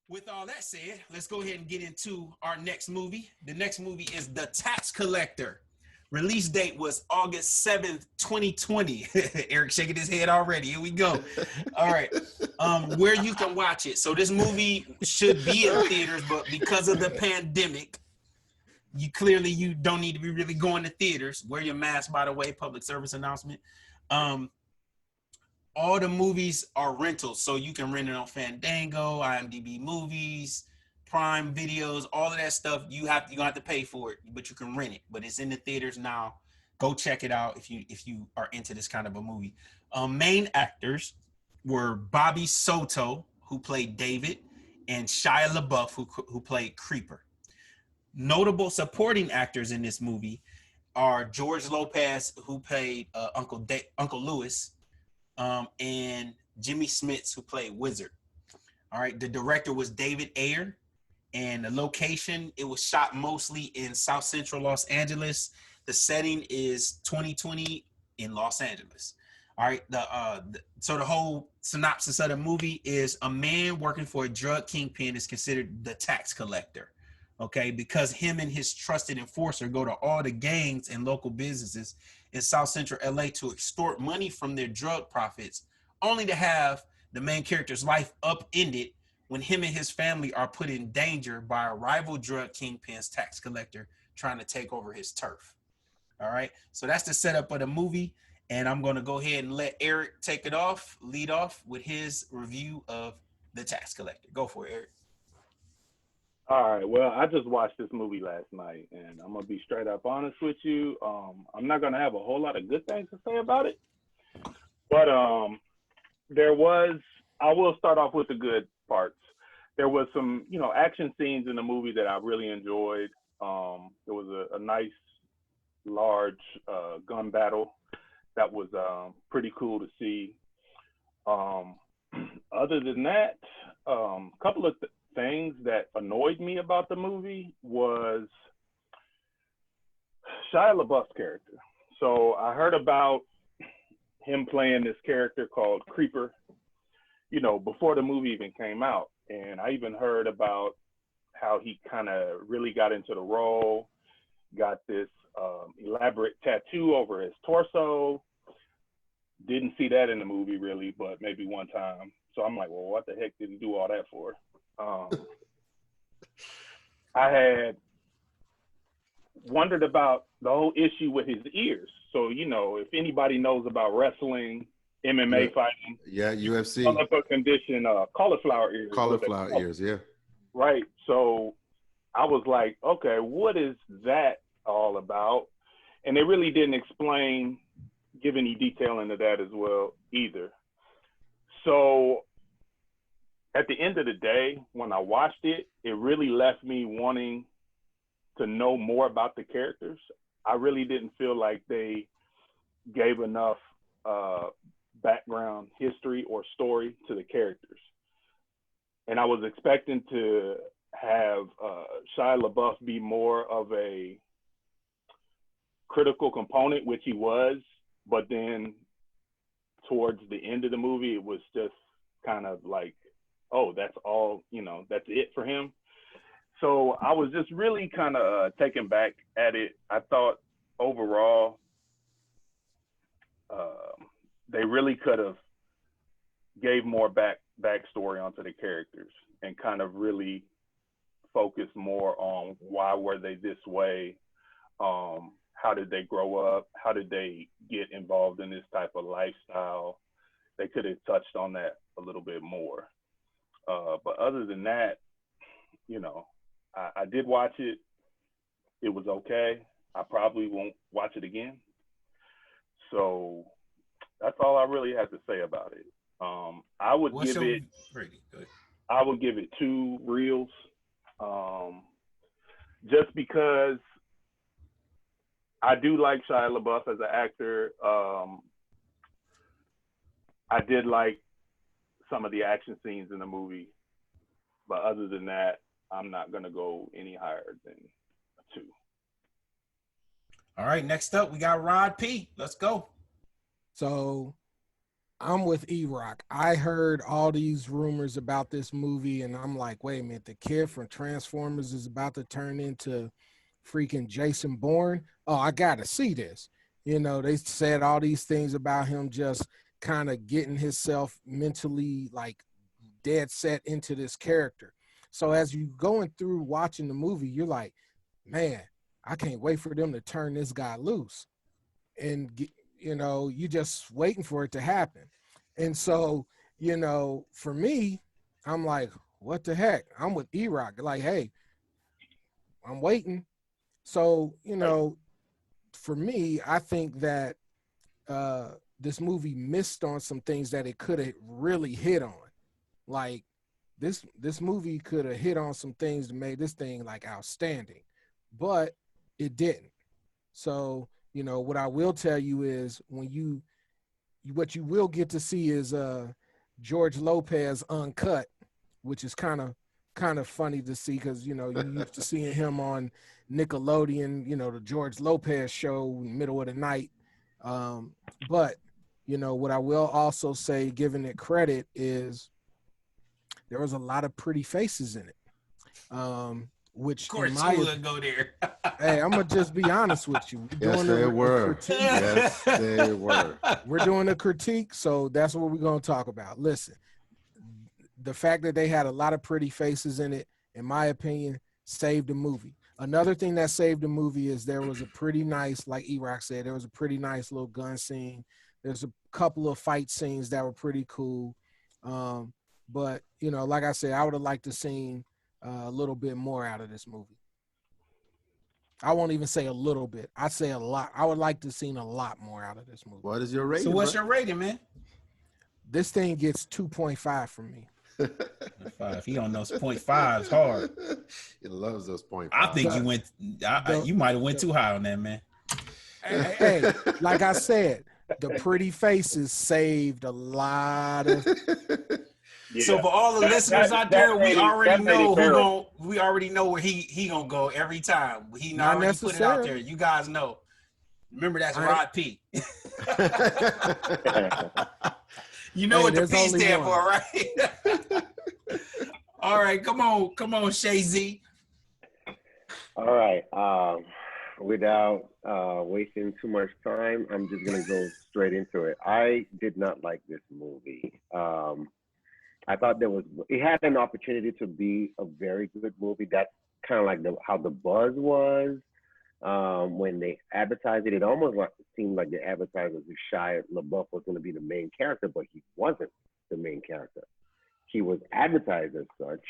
With all that said, let's go ahead and get into our next movie. The next movie is The Tax Collector. Release date was August 7th, 2020. Eric shaking his head already. Here we go. All right. Where you can watch it. So this movie should be in theaters, but because of the pandemic, you don't need to be really going to theaters. Wear your mask, by the way, public service announcement. Um, all the movies are rentals, so you can rent it on Fandango, IMDb Movies, Prime Videos, all of that stuff. You don't have to pay for it, but you can rent it. But it's in the theaters now. Go check it out if you are into this kind of a movie. Main actors were Bobby Soto, who played David, and Shia LaBeouf, who played Creeper. Notable supporting actors in this movie are George Lopez, who played Uncle Lewis, and Jimmy Smits, who played Wizard. All right, the director was David Ayer, and the location, it was shot mostly in South Central Los Angeles. The setting is 2020 in Los Angeles. All right, so the whole synopsis of the movie is a man working for a drug kingpin is considered the tax collector. Okay, because him and his trusted enforcer go to all the gangs and local businesses in South Central LA to extort money from their drug profits, only to have the main character's life upended when him and his family are put in danger by a rival drug kingpin's tax collector trying to take over his turf. All right, so that's the setup of the movie, and I'm going to go ahead and let Eric lead off with his review of the tax collector. Go for it, Eric. All right. Well, I just watched this movie last night, and I'm gonna be straight up honest with you. I'm not gonna have a whole lot of good things to say about it, but there was. I will start off with the good parts. There was some, action scenes in the movie that I really enjoyed. There was a nice, large gun battle that was pretty cool to see. Um, Other than that, a couple of things that annoyed me about the movie was Shia LaBeouf's character. So I heard about him playing this character called Creeper, before the movie even came out. And I even heard about how he kind of really got into the role, got this elaborate tattoo over his torso. Didn't see that in the movie really, but maybe one time. So I'm like, well, what the heck did he do all that for? I had wondered about the whole issue with his ears. So, if anybody knows about wrestling, MMA fighting, yeah, UFC, develop a condition, cauliflower ears. cauliflower ears, yeah. Right. So I was like, okay, what is that all about? And they really didn't give any detail into that as well either. So at the end of the day, when I watched it, it really left me wanting to know more about the characters. I really didn't feel like they gave enough background history or story to the characters. And I was expecting to have Shia LaBeouf be more of a critical component, which he was, but then towards the end of the movie, it was just kind of like, oh, that's all, that's it for him. So I was just really kind of taken back at it. I thought overall, they really could have gave more backstory onto the characters and kind of really focused more on why were they this way, how did they grow up, how did they get involved in this type of lifestyle. They could have touched on that a little bit more. But other than that, I did watch it. It was okay. I probably won't watch it again. So that's all I really have to say about it. I would give it. I would give it 2 reels, just because I do like Shia LaBeouf as an actor. I did like some of the action scenes in the movie, but other than that, I'm not gonna go any higher than a 2. All right, next up we got Rod P. Let's go. So I'm with E-Rock. I heard all these rumors about this movie, and I'm like, wait a minute, the kid from Transformers is about to turn into freaking Jason Bourne. Oh, I gotta see this. You know, they said all these things about him just kind of getting himself mentally like dead set into this character. So as you going through watching the movie, you're like, man, I can't wait for them to turn this guy loose. And you know, you just waiting for it to happen. And so, you know, for me, I'm like, what the heck? I'm with E-Rock. Like, hey, I'm waiting. So, you know, for me, I think that this movie missed on some things that it could have really hit on. Like this movie could have hit on some things that made this thing like outstanding, but it didn't. So, you know, what I will tell you is when what you will get to see is George Lopez uncut, which is kind of funny to see because you know you used to seeing him on Nickelodeon, you know, the George Lopez show in the middle of the night. But you know what I will also say, giving it credit, is there was a lot of pretty faces in it. Which Of in course, my you would go there. hey, I'm gonna just be honest with you. We're Yes, doing they were. critique. Yes, they were. We're doing a critique, so that's what we're gonna talk about. Listen, the fact that they had a lot of pretty faces in it, in my opinion, saved the movie. Another thing that saved the movie is there was a pretty nice, like E-Rock said, there was a pretty nice little gun scene. There's a couple of fight scenes that were pretty cool. But, you know, like I said, I would have liked to seen a little bit more out of this movie. I won't even say a little bit. I'd say a lot. I would like to seen a lot more out of this movie. What is your rating? So what's bro? your rating, man? This thing gets 2.5 from me. 5. He don't know 0.5 is hard. He loves those point. I think you went. You might have went too high on that, man. Hey, like I said, the pretty faces saved a lot of. Yeah. So for all the listeners out there, we already know who we already know where he gonna go every time. He Not already put it out necessarily. there. You guys know. Remember, that's Rod P. You know Hey, what the there's P only stand one. for, right? All right, come on, Shay Z. All right. Without wasting too much time, I'm just gonna go straight into it. I did not like this movie. I thought it had an opportunity to be a very good movie. That's kind of like how the buzz was when they advertised it. It almost seemed like the advertisers who Shia LaBeouf was going to be the main character, but he wasn't the main character. He was advertised as such,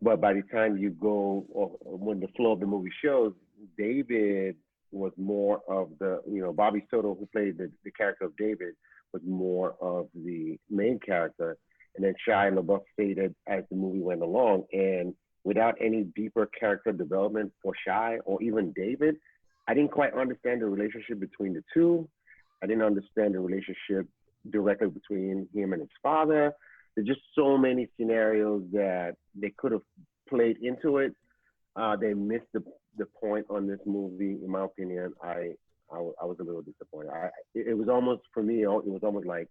but by the time you go, or when the flow of the movie shows, David was more of the, Bobby Soto, who played the character of David, was more of the main character. And then Shia LaBeouf faded as the movie went along. And without any deeper character development for Shia or even David, I didn't quite understand the relationship between the two. I didn't understand the relationship directly between him and his father. There's just so many scenarios that they could have played into it. They missed the point on this movie, in my opinion. I was a little disappointed. It was almost, for me, it was almost like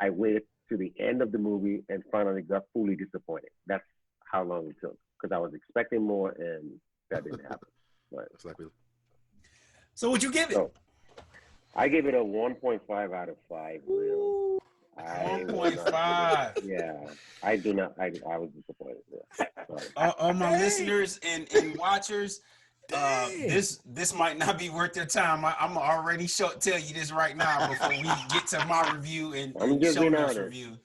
I waited to the end of the movie and finally got fully disappointed. That's how long it took, because I was expecting more and that didn't happen. But, so what'd you give it? So, I gave it a 1.5 out of 5. Really. 1.5. Yeah, I do not. I was disappointed. Yeah. All my listeners and watchers, this might not be worth their time. I'm already tell you this right now before we get to my review and Shonda's review.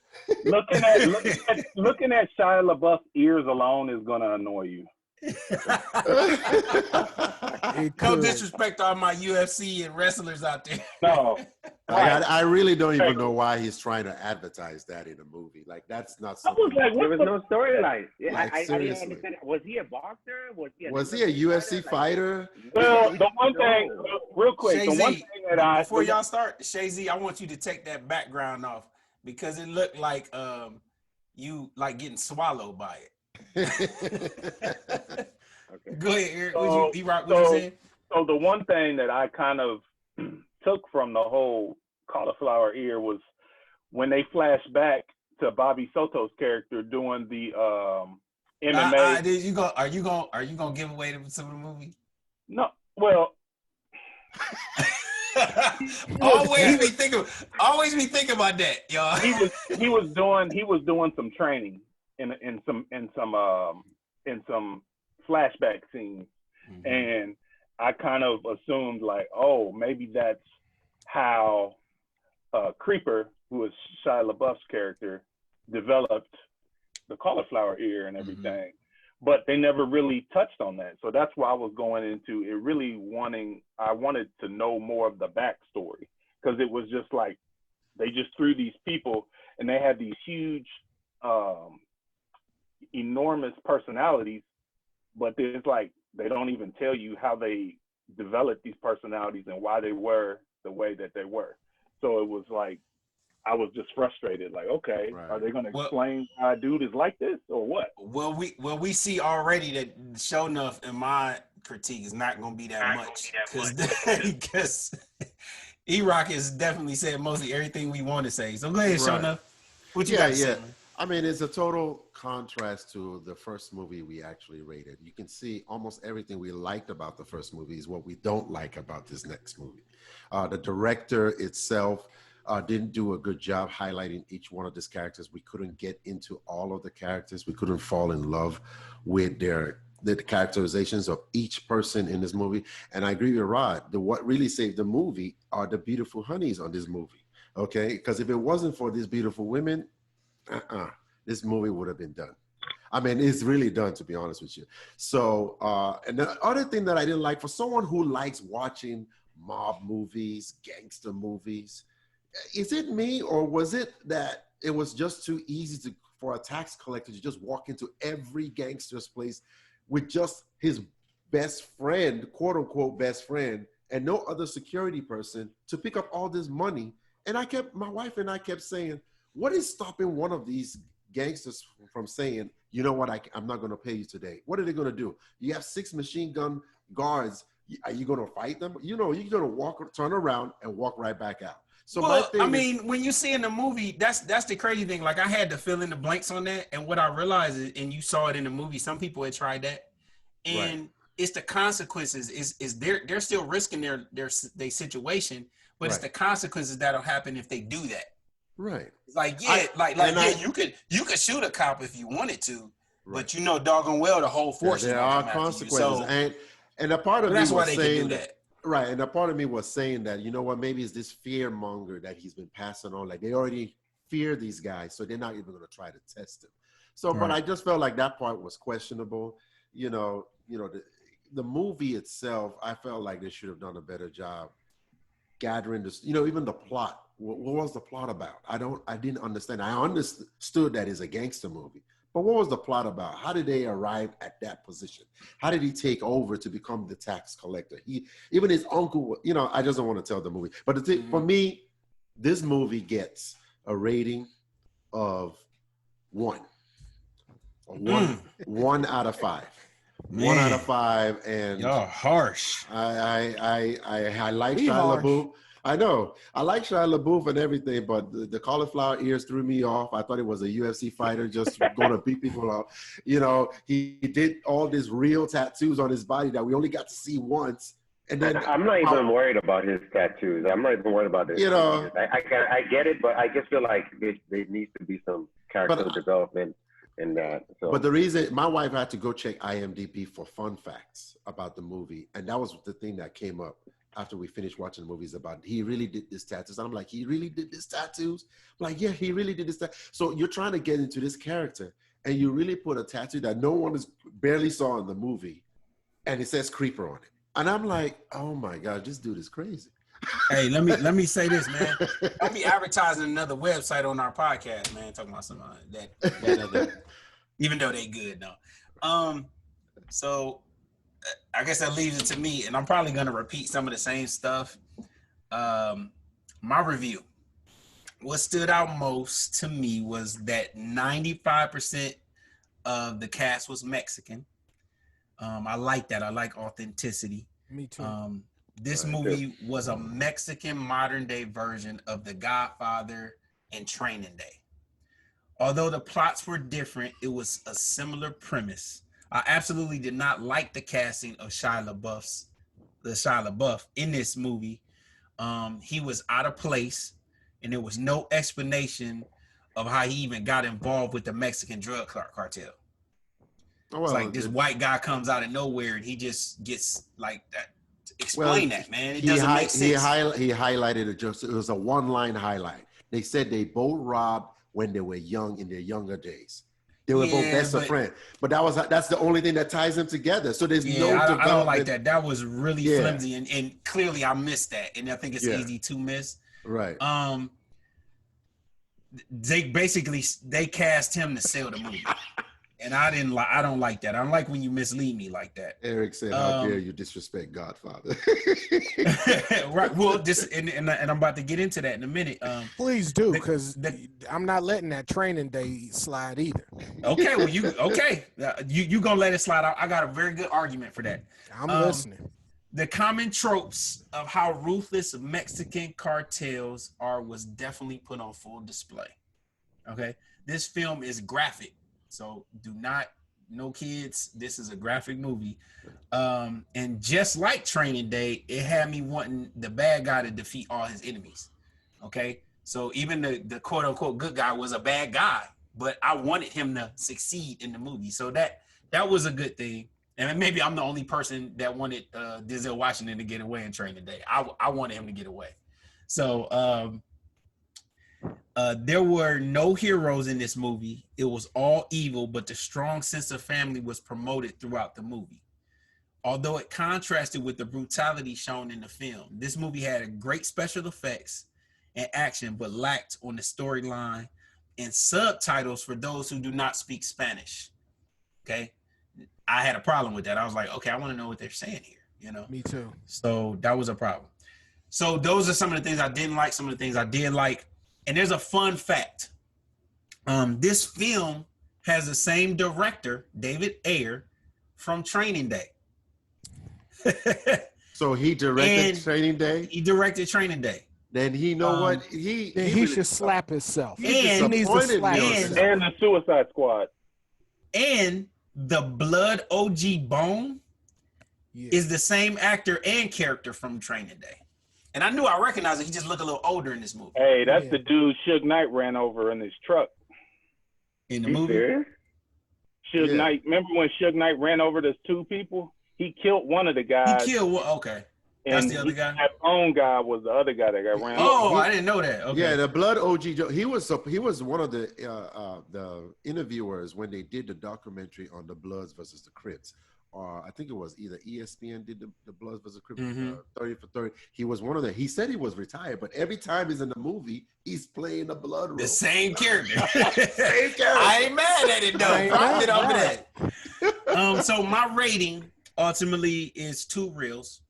Looking at Shia LaBeouf's ears alone is gonna annoy you. No disrespect to all my UFC and wrestlers out there. No. I really don't even know why he's trying to advertise that in a movie. Like, that's not something. There was no storyline. Yeah, like, I didn't seriously. understand. Was he a boxer? Was he a UFC fighter? Well, the one thing, real quick, Shay the one Z, thing that before y'all start, Shay Z, I want you to take that background off because it looked like you like getting swallowed by it. Okay. Go ahead, Eric. What you saying? So the one thing that I kind of took from the whole cauliflower ear was when they flash back to Bobby Soto's character doing the MMA. Are you gonna give away some of the movie? No, well, always be thinking about that, y'all. he was doing some training in some flashback scenes, and I kind of assumed like, oh, maybe that's how Creeper, who is Shia LaBeouf's character, developed the cauliflower ear and everything. But they never really touched on that. So that's why I was going into it really I wanted to know more of the backstory, because it was just like, they just threw these people and they had these huge, enormous personalities, but it's like, they don't even tell you how they developed these personalities and why they were the way that they were. So it was like, I was just frustrated. Like, okay, are they going to explain why a dude is like this or what? Well, we see already that sure enough, in my critique, is not going to be that much, because E-Rock has definitely said mostly everything we want to say. So go ahead, sure enough. What you got to say? I mean, it's a total contrast to the first movie we actually rated. You can see almost everything we liked about the first movie is what we don't like about this next movie. The director itself didn't do a good job highlighting each one of these characters. We couldn't get into all of the characters. We couldn't fall in love with the characterizations of each person in this movie. And I agree with Rod. What really saved the movie are the beautiful honeys on this movie. Okay, because if it wasn't for these beautiful women, this movie would have been done. I mean, it's really done, to be honest with you. So, and the other thing that I didn't like, for someone who likes watching mob movies, gangster movies, is it me, or was it that it was just too easy for a tax collector to just walk into every gangster's place with just his best friend, quote unquote best friend, and no other security person to pick up all this money? And my wife and I kept saying, what is stopping one of these gangsters from saying, you know what, I'm not going to pay you today? What are they going to do? You have 6 machine gun guards. Are you going to fight them? You know, you're going to turn around and walk right back out. So when you see in the movie, that's the crazy thing. Like, I had to fill in the blanks on that. And what I realized is, and you saw it in the movie, some people had tried that. And it's the consequences. Is they're still risking their situation, but it's the consequences that'll happen if they do that. Right. Like, you could shoot a cop if you wanted to, but you know doggone well the whole force. There are consequences, and a part of me was saying that. Right, and a part of me was saying that, you know what, maybe it's this fear monger that he's been passing on. Like, they already fear these guys, so they're not even going to try to test him. So, but I just felt like that part was questionable. You know, the movie itself, I felt like they should have done a better job gathering this, even the plot. What was the plot about? I didn't understand. I understood that it's a gangster movie, but what was the plot about? How did they arrive at that position? How did he take over to become the tax collector? Even his uncle, I just don't want to tell the movie, but for me, this movie gets a rating of 1. 1 out of 5. Man. 1 out of 5, and y'all harsh. I like Shia LaBeouf. I know. I like Shia LaBeouf and everything, but the cauliflower ears threw me off. I thought it was a UFC fighter just going to beat people up. He did all these real tattoos on his body that we only got to see once. And then I'm not even worried about his tattoos. I'm not even worried about this. I get it, but I just feel like there needs to be some character development in that. So. But the reason my wife had to go check IMDb for fun facts about the movie, and that was the thing that came up after we finished watching the movies about he really did this tattoos. And I'm like, he really did this tattoos? I'm like, yeah, he really did this tattoo. So you're trying to get into this character, and you really put a tattoo that no one barely saw in the movie, and it says Creeper on it. And I'm like, oh my God, this dude is crazy. Hey, let me say this, man. Don't be advertising another website on our podcast, man. Talking about some that other, even though they good though. So I guess that leaves it to me, and I'm probably gonna repeat some of the same stuff. My review. What stood out most to me was that 95% of the cast was Mexican. I like that. I like authenticity. Me too. This movie was a Mexican modern day version of The Godfather and Training Day. Although the plots were different, it was a similar premise. I absolutely did not like the casting of Shia LaBeouf in this movie. He was out of place, and there was no explanation of how he even got involved with the Mexican drug cartel. Well, It's like this white guy comes out of nowhere and he just gets like that. Explain that, man. It doesn't make sense. He highlighted it. It was a one-line highlight. They said they both robbed when they were young, in their younger days. They were both best of friends. But that's the only thing that ties them together. So there's no development. I don't like that. That was really flimsy, and clearly I missed that. And I think it's easy to miss. Right. They cast him to sell the movie. And I don't like that. I don't like when you mislead me like that. Eric said, "How dare you disrespect Godfather?" Right. Well, and I'm about to get into that in a minute. Please do, because I'm not letting that Training Day slide either. Okay. Well, you gonna let it slide out? I got a very good argument for that. I'm listening. The common tropes of how ruthless Mexican cartels are was definitely put on full display. Okay. This film is graphic. So no kids, this is a graphic movie. And just like Training Day, it had me wanting the bad guy to defeat all his enemies. Okay. So even the quote unquote good guy was a bad guy, but I wanted him to succeed in the movie. So that was a good thing. And maybe I'm the only person that wanted Denzel Washington to get away in Training Day. I wanted him to get away. So there were no heroes in this movie. It was all evil, but the strong sense of family was promoted throughout the movie. Although it contrasted with the brutality shown in the film, this movie had great special effects and action, but lacked on the storyline and subtitles for those who do not speak Spanish. Okay. I had a problem with that. I was like, okay, I want to know what they're saying here, you know? Me too. So that was a problem. So those are some of the things I didn't like, some of the things I did like. And there's a fun fact. This film has the same director, David Ayer, from Training Day. So he directed Training Day? He directed Training Day. Then he what? He should slap himself. He needs to slap himself. And the Suicide Squad. And the Blood OG Bone is the same actor and character from Training Day. And I knew I recognized it. He just looked a little older in this movie. Hey, that's the dude Suge Knight ran over in his truck. In the movie? Suge Knight. Remember when Suge Knight ran over those two people? He killed one of the guys. Okay. That's the other guy? That own guy was the other guy that got ran over. Oh, I didn't know that. Okay. Yeah, the Blood OG Joe. He was one of the interviewers when they did the documentary on the Bloods versus the Crips. I think it was either ESPN did the Bloods versus Crips, 30 for 30. He was one of the. He said he was retired, but every time he's in the movie, he's playing the blood role. The same character. Same character. I ain't mad at it though. So my rating ultimately is 2 reels.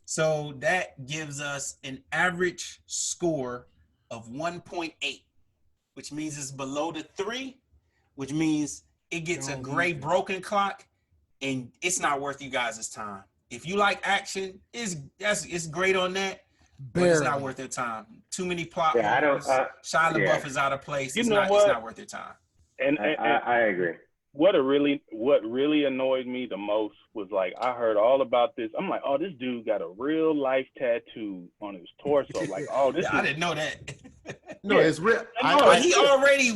So that gives us an average score of 1.8, which means it's below the 3, which means it gets a gray broken clock. And it's not worth you guys' time. If you like action, it's great on that, but it's not worth their time. Too many plot holes. Shia LaBeouf is out of place. It's not worth their time. And I agree. What really annoyed me the most was like I heard all about this. I'm like, oh, this dude got a real life tattoo on his torso. Like, oh, this. I didn't know that. No, it's real.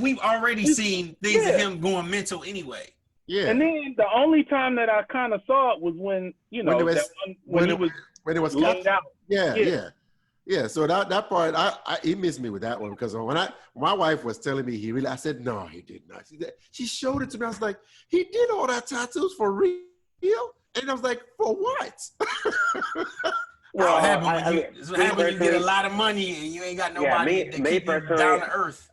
We've already seen things of him going mental anyway. Yeah. And then the only time that I kind of saw it was when it was laid out. Yeah. So that part, he missed me with that one because when my wife was telling me I said no, he did not. She showed it to me. I was like, he did all that tattoos for real? And I was like, for what? Well, what happens when you get a lot of money and you ain't got nobody to keep you down to earth?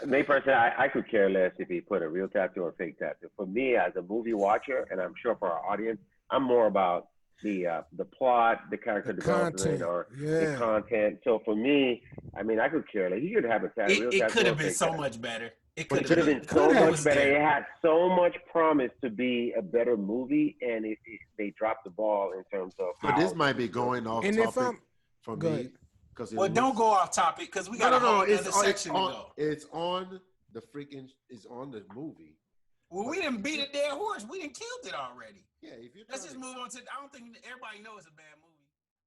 Me personally, I could care less if he put a real tattoo or a fake tattoo. For me, as a movie watcher, and I'm sure for our audience, I'm more about the plot, the character development, or the content. So for me, I mean, I could care less. He should have a tattoo. It could have been so much better. It could have been so much better. It had so much promise to be a better movie, and they dropped the ball in terms of. But this might be going off topic for me. because Well, don't go off topic because we got a whole other section to go. It's on the freaking. It's on the movie. Well, we didn't beat a dead horse. We didn't killed it already. Yeah, if you're Let's just move on to. I don't think everybody knows it's a bad movie.